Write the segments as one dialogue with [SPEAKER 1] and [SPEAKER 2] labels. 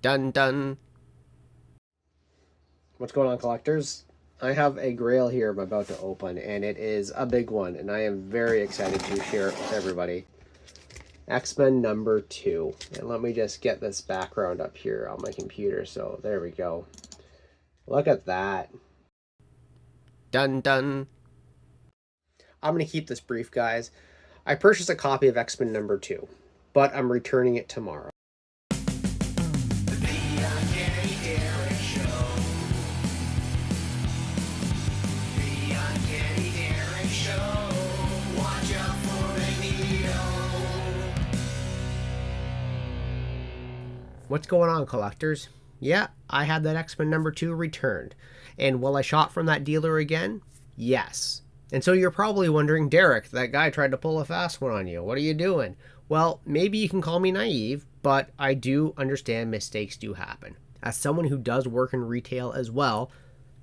[SPEAKER 1] Dun dun. What's going on, collectors? I have a grail here I'm about to open, and it is a big one, and I am very excited to share it with everybody. X-Men number 2. And let me just get this background up here on my computer. So there we go. Look at that. Dun dun. I'm going to keep this brief, guys. I purchased a copy of X-Men number 2, but I'm returning it tomorrow. What's going on, collectors? Yeah, I had that X-Men number 2 returned. And will I shop from that dealer again? Yes. And so you're probably wondering, Derek, that guy tried to pull a fast one on you. What are you doing? Well, maybe you can call me naive, but I do understand mistakes do happen. As someone who does work in retail as well,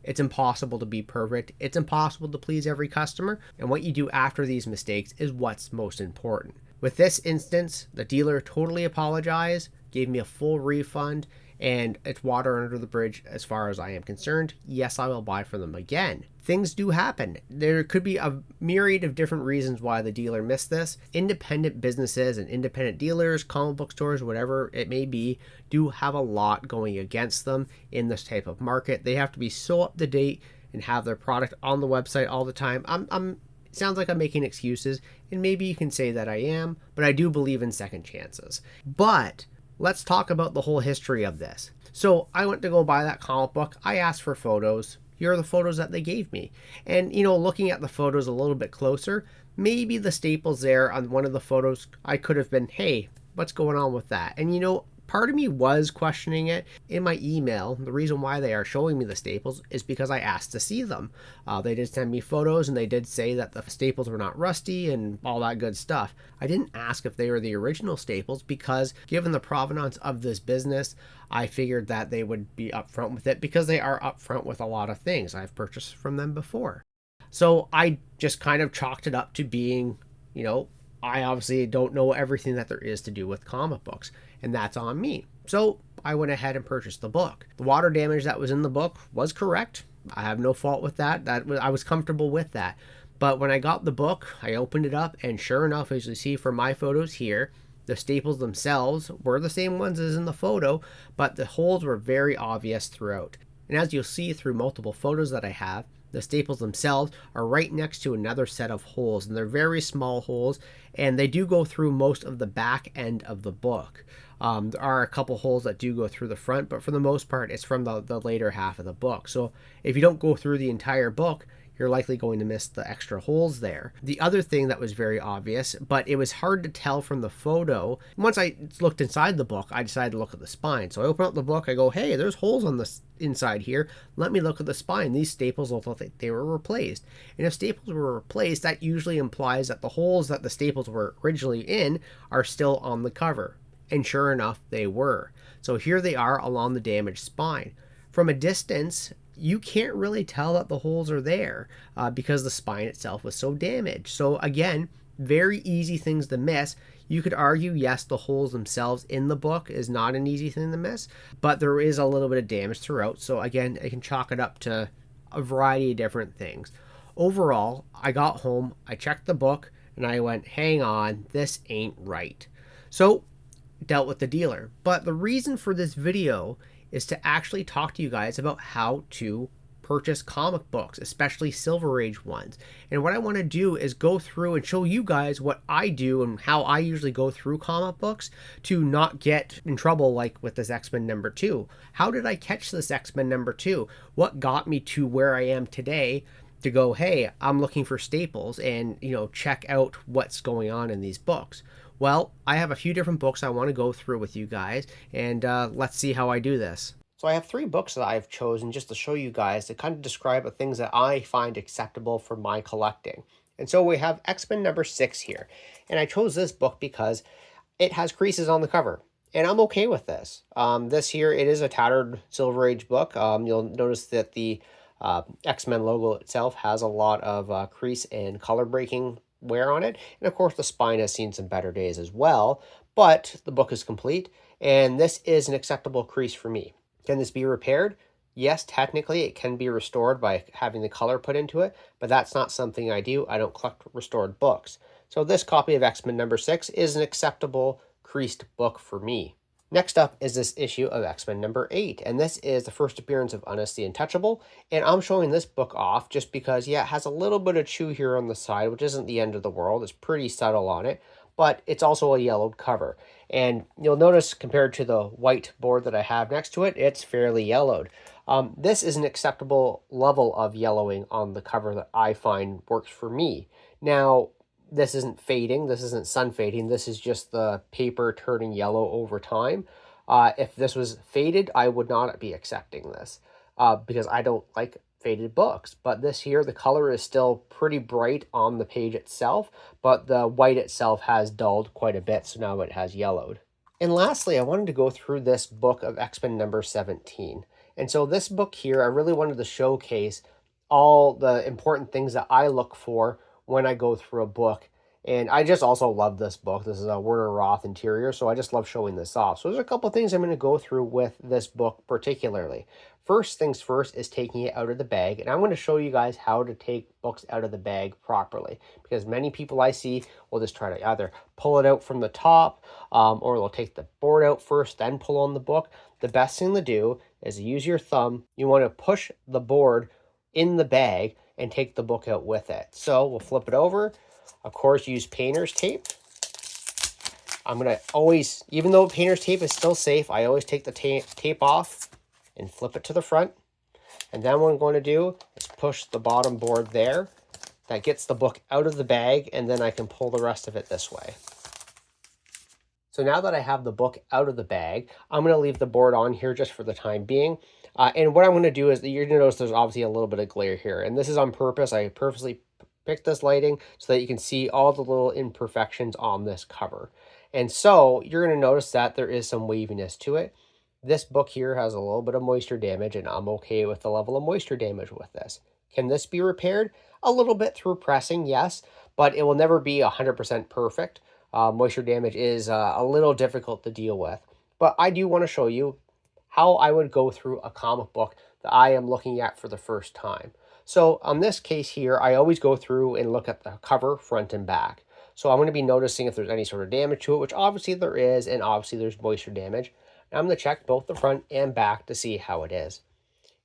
[SPEAKER 1] it's impossible to be perfect. It's impossible to please every customer. And what you do after these mistakes is what's most important. With this instance, the dealer totally apologized, gave me a full refund, and it's water under the bridge as far as I am concerned. Yes, I will buy from them again. Things do happen. There could be a myriad of different reasons why the dealer missed this. Independent businesses and independent dealers, comic book stores, whatever it may be, do have a lot going against them in this type of market. They have to be so up to date and have their product on the website all the time. It sounds like I'm making excuses, and maybe you can say that I am, but I do believe in second chances. But let's talk about the whole history of this. So I went to go buy that comic book. I asked for photos. Here are the photos that they gave me. And, looking at the photos a little bit closer, maybe the staples there on one of the photos, I could have been, hey, what's going on with that? And, part of me was questioning it. In my email, the reason why they are showing me the staples is because I asked to see them. They did send me photos, and they did say that the staples were not rusty and all that good stuff. I didn't ask if they were the original staples because, given the provenance of this business, I figured that they would be upfront with it because they are upfront with a lot of things. I've purchased from them before. So I just kind of chalked it up to being, I obviously don't know everything that there is to do with comic books, and that's on me. So I went ahead and purchased the book. The water damage that was in the book was correct. I have no fault with that. I was comfortable with that. But when I got the book, I opened it up, and sure enough, as you see from my photos here, the staples themselves were the same ones as in the photo, but the holes were very obvious throughout. And as you'll see through multiple photos that I have, the staples themselves are right next to another set of holes, and they're very small holes, and they do go through most of the back end of the book. There are a couple holes that do go through the front, but for the most part, it's from the later half of the book. So if you don't go through the entire book, you're likely going to miss the extra holes there. The other thing that was very obvious, but it was hard to tell from the photo, once I looked inside the book, I decided to look at the spine. So I open up the book, I go, hey, there's holes on the inside here. Let me look at the spine. These staples look like they were replaced. And if staples were replaced, that usually implies that the holes that the staples were originally in are still on the cover. And sure enough, they were. So here they are along the damaged spine. From a distance, you can't really tell that the holes are there because the spine itself was so damaged. So again, very easy things to miss. You could argue, yes, the holes themselves in the book is not an easy thing to miss, but there is a little bit of damage throughout. So again, I can chalk it up to a variety of different things. Overall, I got home, I checked the book, and I went, hang on, this ain't right. So dealt with the dealer. But the reason for this video is to actually talk to you guys about how to purchase comic books, especially Silver Age ones. And what I want to do is go through and show you guys what I do and how I usually go through comic books to not get in trouble like with this X-Men number 2. How did I catch this X-Men number 2? What got me to where I am today to go, hey, I'm looking for staples and, check out what's going on in these books? Well, I have a few different books I want to go through with you guys, and let's see how I do this. So I have 3 books that I've chosen just to show you guys to kind of describe the things that I find acceptable for my collecting. And so we have X-Men number 6 here. And I chose this book because it has creases on the cover. And I'm okay with this. This here, it is a tattered Silver Age book. You'll notice that the X-Men logo itself has a lot of crease and color breaking wear on it. And of course, the spine has seen some better days as well. But the book is complete, And this is an acceptable crease for me. Can this be repaired? Yes, technically it can be restored by having the color put into it, but that's not something I do. I don't collect restored books. So this copy of X-Men number 6 is an acceptable creased book for me. Next up is this issue of X-Men number 8, and this is the first appearance of Unearth the Untouchable, and I'm showing this book off just because, yeah, it has a little bit of chew here on the side, which isn't the end of the world. It's pretty subtle on it, but it's also a yellowed cover. And you'll notice compared to the white board that I have next to it, it's fairly yellowed. This is an acceptable level of yellowing on the cover that I find works for me. Now, this isn't fading, this isn't sun fading, this is just the paper turning yellow over time. If this was faded, I would not be accepting this because I don't like faded books. But this here, the color is still pretty bright on the page itself, but the white itself has dulled quite a bit, so now it has yellowed. And lastly, I wanted to go through this book of X-Men number 17. And so this book here, I really wanted to showcase all the important things that I look for when I go through a book. And I just also love this book. This is a Werner Roth interior, so I just love showing this off. So there's a couple things I'm going to go through with this book particularly. First things first is taking it out of the bag, and I'm going to show you guys how to take books out of the bag properly, because many people I see will just try to either pull it out from the top or they'll take the board out first, then pull on the book. The best thing to do is use your thumb. You want to push the board in the bag and take the book out with it. So we'll flip it over. Of course, use painter's tape. I'm going to always, even though painter's tape is still safe, I always take the tape off and flip it to the front. And then what I'm going to do is push the bottom board there. That gets the book out of the bag, and then I can pull the rest of it this way. So now that I have the book out of the bag, I'm going to leave the board on here just for the time being. And what I'm going to do is, you're going to notice there's obviously a little bit of glare here. And this is on purpose. I purposely picked this lighting so that you can see all the little imperfections on this cover. And so you're going to notice that there is some waviness to it. This book here has a little bit of moisture damage, and I'm okay with the level of moisture damage with this. Can this be repaired? A little bit through pressing, yes, but it will never be 100% perfect. Moisture damage is a little difficult to deal with. But I do want to show you how I would go through a comic book that I am looking at for the first time. So on this case here, I always go through and look at the cover, front and back. So I'm going to be noticing if there's any sort of damage to it, which obviously there is, and obviously there's moisture damage. And I'm going to check both the front and back to see how it is.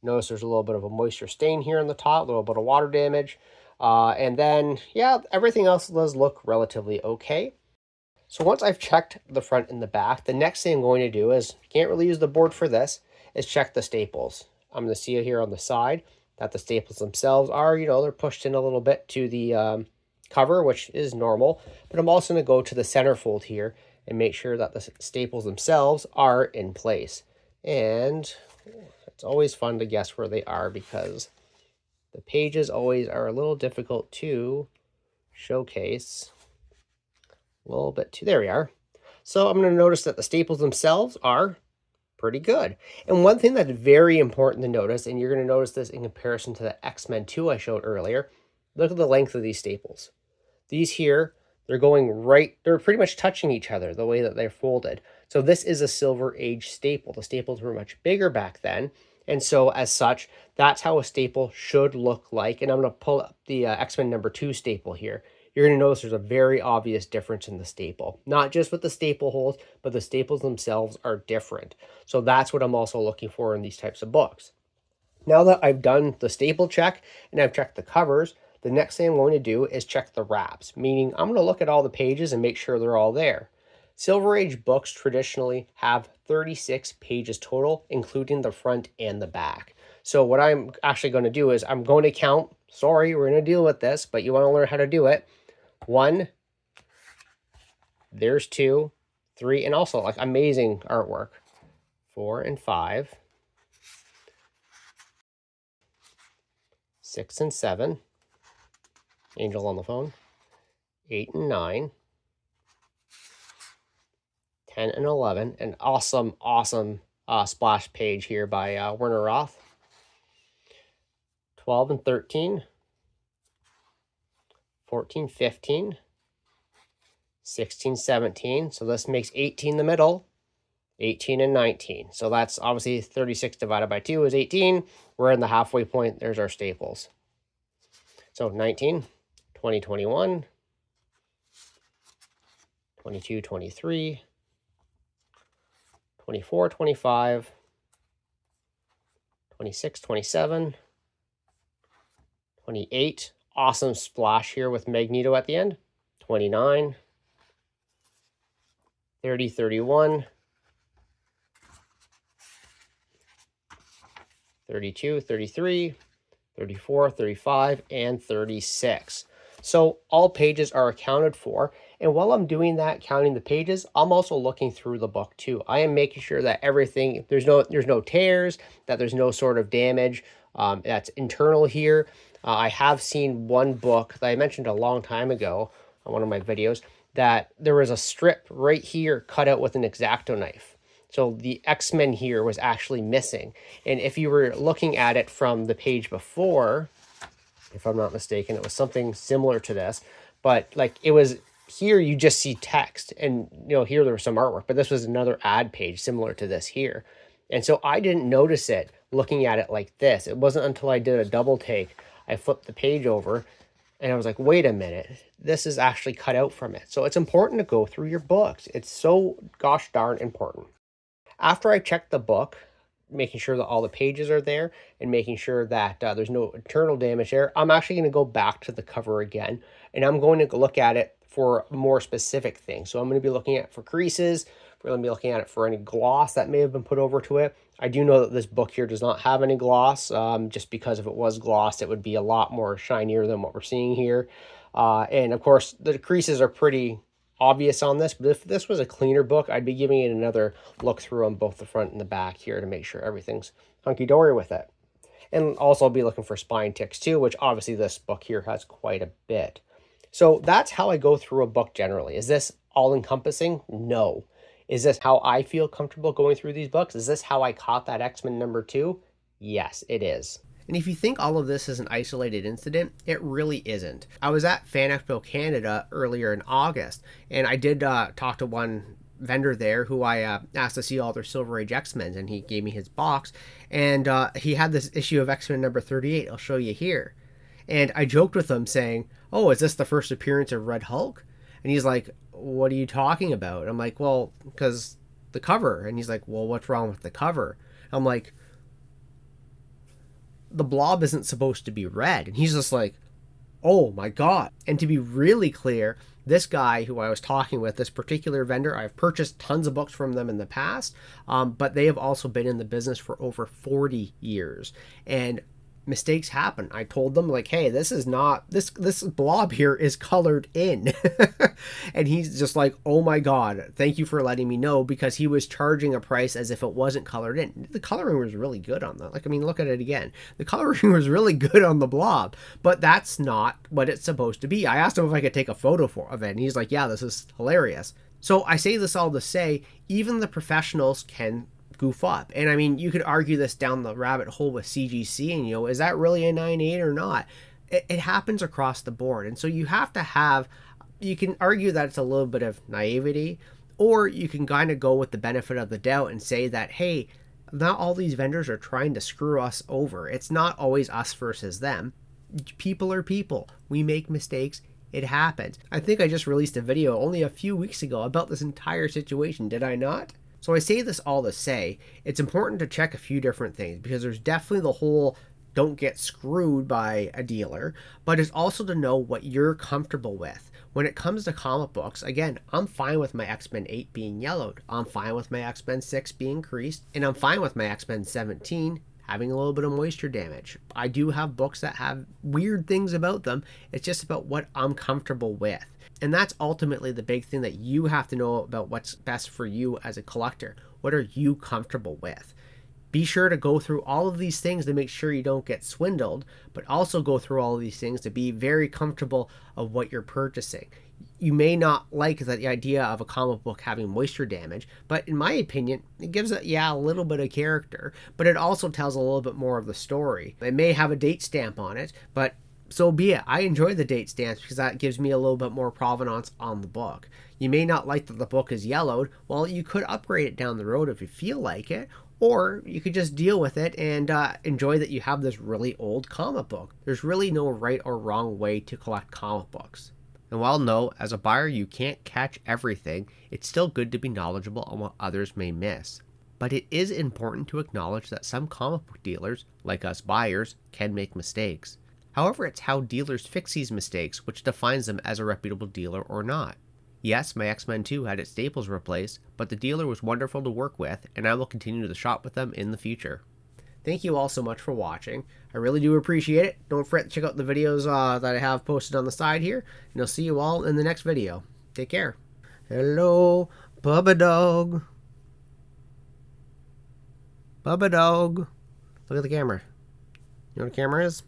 [SPEAKER 1] Notice there's a little bit of a moisture stain here on the top, a little bit of water damage. And then, yeah, everything else does look relatively okay. So once I've checked the front and the back, the next thing I'm going to do is, can't really use the board for this, is check the staples. I'm going to see it here on the side that the staples themselves are, they're pushed in a little bit to the cover, which is normal. But I'm also going to go to the centerfold here and make sure that the staples themselves are in place. And it's always fun to guess where they are because the pages always are a little difficult to showcase. A little bit too, there we are. So I'm going to notice that the staples themselves are pretty good. And one thing that's very important to notice, and you're going to notice this in comparison to the X-Men 2 I showed earlier, look at the length of these staples. These here, they're going right, they're pretty much touching each other the way that they're folded. So this is a Silver Age staple. The staples were much bigger back then. And so as such, that's how a staple should look like. And I'm going to pull up the X-Men number 2 staple here. You're going to notice there's a very obvious difference in the staple. Not just with the staple holes, but the staples themselves are different. So that's what I'm also looking for in these types of books. Now that I've done the staple check and I've checked the covers, the next thing I'm going to do is check the wraps, meaning I'm going to look at all the pages and make sure they're all there. Silver Age books traditionally have 36 pages total, including the front and the back. So what I'm actually going to do is I'm going to count, sorry, we're going to deal with this, but you want to learn how to do it. 1, there's 2, 3, and also like amazing artwork. 4 and 5, 6 and 7, Angel on the phone, 8 and 9, 10 and 11, an awesome splash page here by Werner Roth, 12 and 13, 14, 15, 16, 17. So this makes 18 in the middle, 18 and 19. So that's obviously 36 divided by 2 is 18. We're in the halfway point. There's our staples. So 19, 20, 21, 22, 23, 24, 25, 26, 27, 28. Awesome splash here with Magneto at the end. 29, 30, 31, 32, 33, 34, 35, and 36. So all pages are accounted for. And while I'm doing that, counting the pages, I'm also looking through the book too. I am making sure that everything, there's no tears, that there's no sort of damage that's internal here. I have seen one book that I mentioned a long time ago on one of my videos that there was a strip right here cut out with an X-Acto knife. So the X-Men here was actually missing. And if you were looking at it from the page before, if I'm not mistaken, it was something similar to this, but like it was here, you just see text, and here there was some artwork, but this was another ad page similar to this here. And so I didn't notice it looking at it like this. It wasn't until I did a double take, I flipped the page over and I was like, wait a minute, this is actually cut out from it. So it's important to go through your books. It's so gosh darn important. After I checked the book, making sure that all the pages are there and making sure that there's no internal damage there, I'm actually going to go back to the cover again, and I'm going to look at it for more specific things. So I'm going to be looking at it for creases. We're going to be looking at it for any gloss that may have been put over to it. I do know that this book here does not have any gloss, just because if it was gloss, it would be a lot more shinier than what we're seeing here. And of course, the creases are pretty obvious on this, but if this was a cleaner book, I'd be giving it another look through on both the front and the back here to make sure everything's hunky-dory with it. And also I'll be looking for spine ticks too, which obviously this book here has quite a bit. So that's how I go through a book generally. Is this all-encompassing? No. Is this how I feel comfortable going through these books? Is this how I caught that X-Men #2? Yes, it is. And if you think all of this is an isolated incident, it really isn't. I was at Fan Expo Canada earlier in August, and I did talk to one vendor there who I asked to see all their Silver Age X-Men, and he gave me his box, and he had this issue of X-Men #38. I'll show you here. And I joked with him saying, oh, is this the first appearance of Red Hulk? And he's like, what are you talking about? And I'm like, well, because the cover. And he's like, well, what's wrong with the cover? I'm like, the Blob isn't supposed to be red. And he's just like, oh my God. And to be really clear, this guy who I was talking with, this particular vendor, I've purchased tons of books from them in the past, but they have also been in the business for over 40 years. And mistakes happen. I told them, like, hey, this is not, this blob here is colored in. And he's just like, oh my God, thank you for letting me know, because he was charging a price as if it wasn't colored in. The coloring was really good on that. Like, I mean, look at it again. The coloring was really good on the blob, but that's not what it's supposed to be. I asked him if I could take a photo of it, and he's like, yeah, this is hilarious. So I say this all to say, even the professionals can goof up. And I mean, you could argue this down the rabbit hole with CGC, and is that really a 9.8 or not? It happens across the board. And so you have to have, you can argue that it's a little bit of naivety, or you can kind of go with the benefit of the doubt and say that, hey, not all these vendors are trying to screw us over. It's not always us versus them. People are people. We make mistakes. It happens. I think I just released a video only a few weeks ago about this entire situation, did I not? So I say this all to say, it's important to check a few different things, because there's definitely the whole don't get screwed by a dealer, but it's also to know what you're comfortable with. When it comes to comic books, again, I'm fine with my X-Men 8 being yellowed. I'm fine with my X-Men 6 being creased, and I'm fine with my X-Men 17 having a little bit of moisture damage. I do have books that have weird things about them. It's just about what I'm comfortable with. And that's ultimately the big thing that you have to know about what's best for you as a collector. What are you comfortable with? Be sure to go through all of these things to make sure you don't get swindled, but also go through all of these things to be very comfortable of what you're purchasing. You may not like the idea of a comic book having moisture damage, but in my opinion, it gives it, a little bit of character, but it also tells a little bit more of the story. It may have a date stamp on it, but so be it. I enjoy the date stamps because that gives me a little bit more provenance on the book. You may not like that the book is yellowed. Well, you could upgrade it down the road if you feel like it, or you could just deal with it and enjoy that you have this really old comic book. There's really no right or wrong way to collect comic books. And while no, as a buyer you can't catch everything, it's still good to be knowledgeable on what others may miss. But it is important to acknowledge that some comic book dealers, like us buyers, can make mistakes. However, it's how dealers fix these mistakes which defines them as a reputable dealer or not. Yes, my X-Men 2 had its staples replaced, but the dealer was wonderful to work with, and I will continue to shop with them in the future. Thank you all so much for watching. I really do appreciate it. Don't forget to check out the videos that I have posted on the side here, and I'll see you all in the next video. Take care. Hello, Bubba Dog. Bubba Dog. Look at the camera. You know what a camera is?